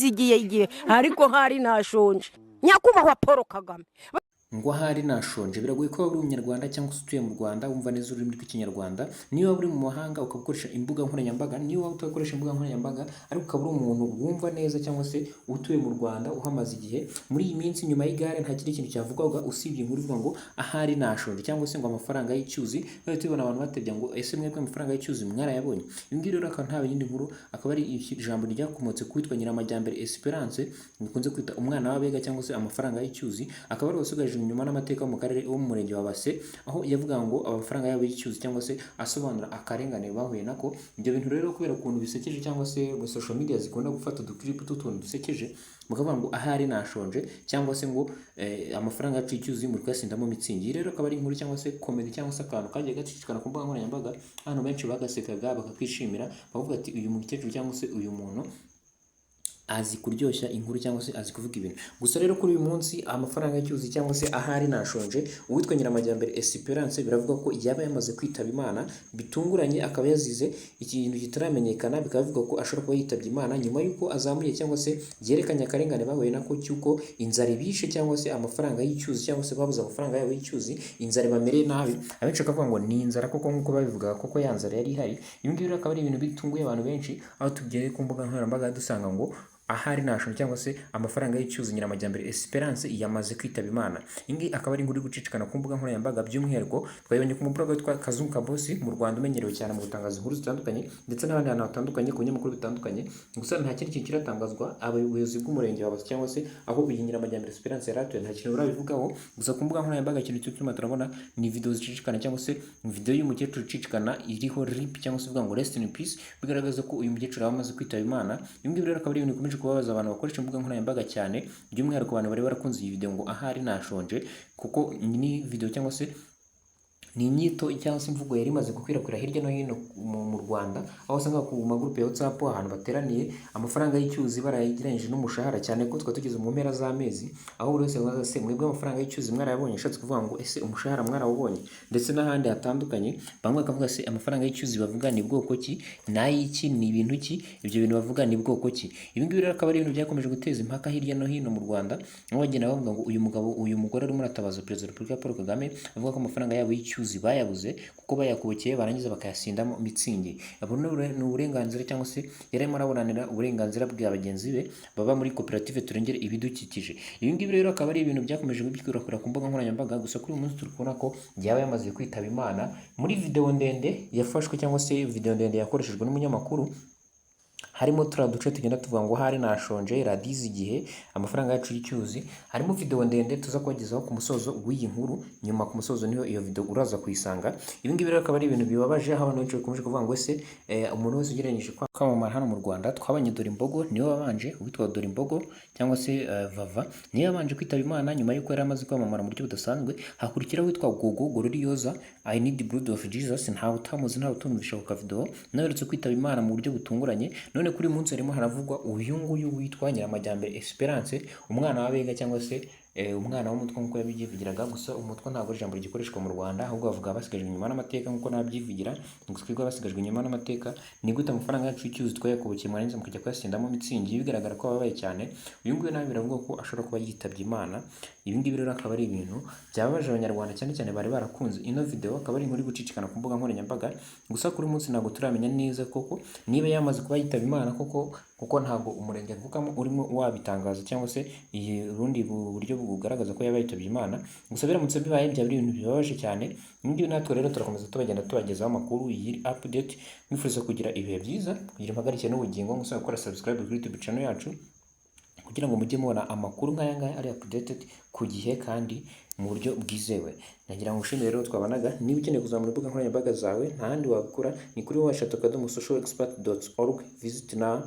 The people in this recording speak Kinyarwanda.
nizigiye igihe ariko hari nashonje nyakubahwa Paul Kagame ngo ahari nashonje. Biragoye ko waba uri umunyarwanda cyangwa se utuye mu Rwanda wumva neza ururimi rw'ikinyarwanda, niba waba uri mu mahanga ukabukoresha imbuga nkoranyambaga, niba waba utakoresha imbuga nkoranyambaga ariko ukaba uri umuntu wumva neza cyangwa se utuye mu Rwanda uhamaze igihe, muri iyi minsi nyuma y'igare nta kindi kintu cyavugwaga usibye inkuru ivuga ngo ahari nashonje cyangwa se ngo amafaranga y'icyuzi. Rero tubona abantu batebya ngo ese mwebwe amafaranga y'icyuzi mwarayabonye. Ibi ngibi rero akaba nta yindi nkuru, akaba ari ijambo ryakomotse kwitwa Nyiramajyambere Esperance bikunze kwita umwana w'abega cyangwa se amafaranga y'icyuzi, akaba ari wasigaje inyuma n'amateka mu karere wo mu murenge wa Base, aho yavuga ngo amafaranga yabo y'icyuzi cyangwa se asobanura akarengane bahuye nako. Ibyo bintu rero kubera ukuntu bisekeje cyangwa se ngo social media zikunda gufata uduklipu tw'utuntu dusekeje bakavuga ngo ahari nashonje cyangwa se ngo amafaranga yacu y'icyuzi muri kuyasindamo mitsingi. Rero akaba ari inkuru cyangwa se comedy cyangwa se akantu kagiye gacicikana ku mbuga nkoranyambaga, abantu benshi bagasekaga bakakishimira bavuga ati uyu mukecuru cyangwa se uyu muntu azi kuryoshya inkuru cyangwa se azi kuvuga ibintu. Gusa rero kuri uyu munsi amafaranga y'icyuzi cyangwa se ahari nashonje, uwitwa Nyiramajyambere Esperance biravuga ko yaba yamaze kwitaba Imana bitunguranye, akaba yazize ikintu kitaramenyekana, bikaba bivuga ko ashobora kuba yitabye Imana nyuma y'uko azamuye cyangwa se yerekanye akarengane bahuye nako cy'uko inzara ibishe cyangwa se amafaranga y'icyuzi cyangwa se babuze amafaranga yabo y'icyuzi, inzara bamereye nabi. Abenshi bakavuga ngo ni inzara koko nk'uko babivuga koko ya nzara yari ihari. Ibi ngibi rero akaba ari ibintu bitunguye abantu benshi, aho tugiye ku mbuga nkoranyambaga dusanga ngo ahari nashonje cyangwa se amafaranga y'icyuzi Nyiramajyambere Esperance yamaze kwitaba Imana. Ingi akaba ari inkuru gucicikana ku mbuga nkoranyambaga, by'umwihariko twayibonye ku mbuga witwa Kazungu Boss mu Rwanda umenyerewe cyane mu gutangaza inkuru zitandukanye ndetse n'abandi bantu batandukanye ku binyamakuru bitandukanye. Gusa nta kindi kintu kiratangazwa, abayobozi bw'umurenge wa Base cyangwa se aho iyi Nyiramajyambere Esperance yari atuye nta kintu barabivugaho. Gusa ku mbuga nkoranyambaga ikintu cy'utuma turabona ni video zicicikana cyangwa se video y'umukecuru icicikana iriho RIP cyangwa se ivuga ngo rest in peace, bigaragaza ko uyu mukecuru yamaze kwitaba Imana. Ibi ngibi rero akaba ari ibintu bikomeje kubabaza abantu bakoresha imbuga nkoranyambaga cyane, by'umwihariko abantu bari barakunze iyi video ngo ahari nashonje, kuko ni video cyangwa se ni inyito cyangwa se imvugo yari imaze gukwirakwira hirya no hino mu Rwanda, aho usanga ku magurupe ya WhatsApp ahantu bateraniye amafaranga y'icyuzi barayegeranyije n'umushahara, cyane ko tugeze mu mpera z'amezi, aho buri wese avuga se mwebwe amafaranga y'icyuzi mwarayabonye, ashatse kuvuga ngo ese umushahara mwarawubonye, ndetse n'ahandi hatandukanye. Bamwe bakavuga se amafaranga y'icyuzi bavuga ni bwoko ki, n'ay'iki, ni ibintu ki, ibyo bintu bavuga ni bwoko ki. Ibi ngibi rero akaba ari ibintu byakomeje guteza impaka hirya no hino mu Rwanda, aho bagenda bavuga ngo uyu mugore arimo aratabaza Perezida wa Repubulika Paul Kagame avuga ko amafaranga yabo y'icyuzi bayabuze kuko bayakubokeye barangiza bakayasindamo mitsingi. Abo ni uburenganzira cyangwa se yarimo araburanira uburenganzira bwa bagenzi be baba muri koperative Turengere Ibidukikije. Ibi ngibi rero akaba ari ibintu byakomeje gukwirakwira ku mbuga nkoranyambaga. Gusa kuri uyu munsi turi kubona ko yaba yamaze kwitaba Imana muri video ndende yafashwe cyangwa se video ndende yakoreshejwe n'umunyamakuru, harimo turiya duce tugenda tuvuga ngo hari nashonje, radiyo igihe, amafaranga yacu y'icyuzi. Harimo video ndende tuza kubagezaho ku musozo w'iyi nkuru, nyuma ku musozo niho iyo video uraza kuyisanga. Ibi ngibi rero akaba ari ibintu bibabaje, aho abantu benshi bakomeje kuvuga ngo ese umuntu wese ugereranyije kwamamara hano mu Rwanda twabanye Dore Imbogo niwe wabanje, uwitwa Dore Imbogo cyangwa se Vava niwe wabanje kwitaba Imana nyuma y'uko yari amaze kwamamara mu buryo budasanzwe. Hakurikiraho witwa Gogo Gororioza I need the blood of Jesus, ntawe utamuzi ntawe utumvisha ku kavido, nawe uretse kwitaba Imana mu buryo butunguranye. None kuri munsi harimo haravugwa uyu nguyu witwa Nyiramajyambere Esperance, umwana w'abega cyangwa se umwana w'umutwe nk'uko yabyivugiraga. Gusa umutwe ntabwo ari ijambo rigikoreshwa mu Rwanda, ahubwo bavuga basigajwe inyuma n'amateka nk'uko nabyivugira. Gusa twebwe basigajwe inyuma n'amateka, ni gute amafaranga yacu y'icyuzi twayakubukiye mwarangiza mukajya kuyasindamo mitsingi, bigaragara ko babaye cyane. Uyu nguyu nawe biravuga ko ashobora kuba yitabye Imana. Ibi ngibi rero akaba ari ibintu byababaje abanyarwanda cyane cyane bari barakunze ino video, akaba ari inkuru gucicikana ku mbuga nkoranyambaga. Gusa kuri munsi ntabwo turamenya neza koko niba yamaze kuba yitaba Imana kuko ntabwo umurenge avukamo urimo wabitangaza cyangwa se iyi rundi buryo bugaragaza ko yaba yitabye Imana. Gusa biramutse bibaye byaba ari ibintu bibabaje cyane. Nibyo natwe rero turakomeza tubagezaho amakuru yiri update. Mwifuza kugira ibihe byiza, kugira impagarike n'ubugingo, musaba gukora subscribe kuri YouTube channel yacu kugira ngo mujye mubona amakuru nk'aya ngaya ari updated ku gihe kandi mu buryo bwizewe. Nagira ngo ushimire rero twabanaga. Niba ukeneye kuzamura imbuga nkoranyambaga zawe nta handi wabikora, ni kuri www.socialexpert.org. Visit now.